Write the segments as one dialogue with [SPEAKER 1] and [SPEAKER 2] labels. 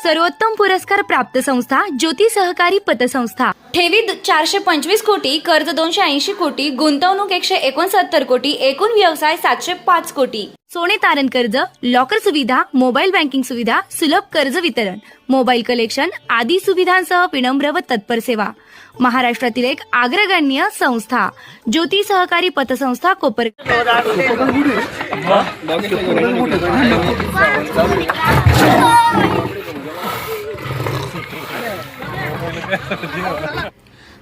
[SPEAKER 1] सर्वोत्तम पुरस्कार प्राप्त संस्था ज्योती सहकारी पतसंस्था। ठेवी 425 कोटी, कर्ज 280 कोटी, गुंतवणूक 169 कोटी, एकूण व्यवसाय 705 कोटी। सोने तारण कर्ज, लॉकर सुविधा, मोबाईल बँकिंग सुविधा, सुलभ कर्ज वितरण, मोबाईल कलेक्शन आदी सुविधांसह विनम्र व तत्पर सेवा। महाराष्ट्रातील एक अग्रगण्य संस्था ज्योती सहकारी पतसंस्था कोपरगाव।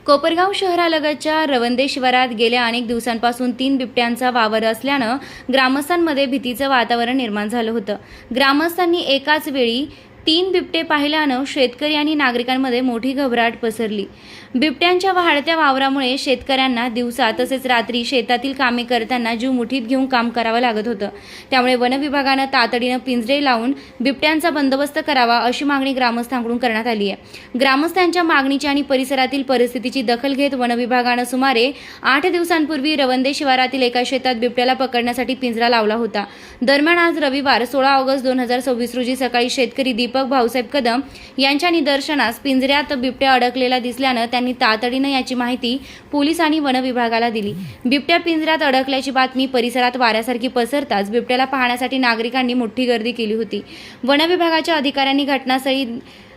[SPEAKER 1] कोपरगाव शहरालगतच्या रवंदे शिवारात गेल्या अनेक दिवसांपासून 3 बिबट्यांचा वावर असल्यानं ग्रामस्थांमध्ये भीतीचं वातावरण निर्माण झालं होतं। ग्रामस्थांनी एकाच वेळी 3 बिबटे पाहिल्यानं शेतकरी आणि नागरिकांमध्ये मोठी घबराट पसरली। बिबट्यांच्या वाढत्या वावरामुळे शेतकऱ्यांना दिवसा तसेच रात्री शेतातील कामे करताना जीव मुठीत घेऊन काम करावं लागत होतं। त्यामुळे वन विभागानं तातडीनं पिंजरे लावून बिबट्यांचा बंदोबस्त करावा अशी मागणी ग्रामस्थांकडून करण्यात आली आहे। ग्रामस्थांच्या मागणीची आणि परिसरातील परिस्थितीची दखल घेत वन विभागानं सुमारे 8 दिवसांपूर्वी रवंदे शिवारातील एका शेतात बिबट्याला पकडण्यासाठी पिंजरा लावला होता। दरम्यान आज रविवार 16 ऑगस्ट 2026 रोजी सकाळी शेतकरी दीपक भाऊसाहेब कदम यांच्या निदर्शनास पिंजऱ्यात बिबट्या अडकलेला दिसल्यानं त्यांनी तातडीनं याची माहिती पोलीस आणि वन विभागाला दिली। बिबट्या पिंजऱ्यात अडकल्याची बातमी परिसरात वाऱ्यासारखी पसरताच बिबट्याला पाहण्यासाठी नागरिकांनी मोठी गर्दी केली होती। वन विभागाच्या अधिकाऱ्यांनी घटनास्थळी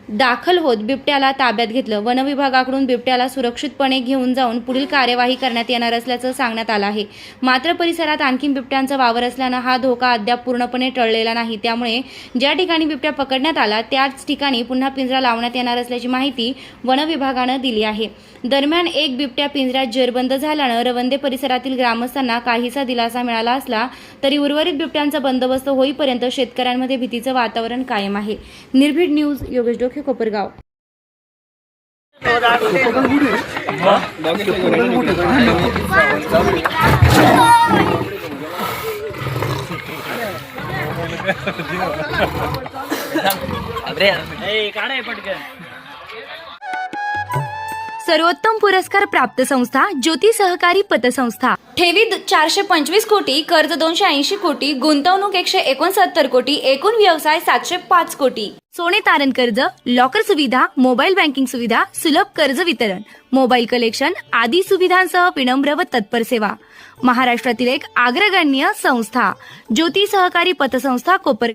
[SPEAKER 1] दाखल होत बिबट्याला ताब्यात घेतलं। वन विभागाकडून बिबट्याला सुरक्षितपणे घेऊन जाऊन पुढील कार्यवाही करण्यात येणार असल्याचं सांगण्यात आलं आहे। मात्र परिसरात आणखी बिबट्यांचा वावर असल्यानं हा धोका अद्याप पूर्णपणे टळलेला नाही। त्यामुळे ज्या ठिकाणी बिबट्या पकडण्यात आला त्याच ठिकाणी पुन्हा पिंजरा लावण्यात येणार असल्याची माहिती वन विभागानं दिली आहे। दरम्यान एक बिबट्या पिंजऱ्यात जेरबंद झाल्यानं रवंदे परिसरातील ग्रामस्थांना काहीसा दिलासा मिळाला असला तरी उर्वरित बिबट्यांचा बंदोबस्त होईपर्यंत शेतकऱ्यांमध्ये भीतीचं वातावरण कायम आहे। निर्भीड न्यूज, योगेश डोके, कोपरगाव। सर्वोत्तम पुरस्कार प्राप्त संस्था ज्योती सहकारी पतसंस्था। ठेवी 425 कोटी, कर्ज 280 कोटी, गुंतवणूक 169 कोटी, एकूण व्यवसाय 705 कोटी। सोने तारण कर्ज, लॉकर सुविधा, मोबाईल बँकिंग सुविधा, सुलभ कर्ज वितरण, मोबाईल कलेक्शन आदी सुविधांसह विनम्र व तत्पर सेवा। महाराष्ट्रातील एक अग्रगण्य संस्था ज्योती सहकारी पतसंस्था कोपरगाव।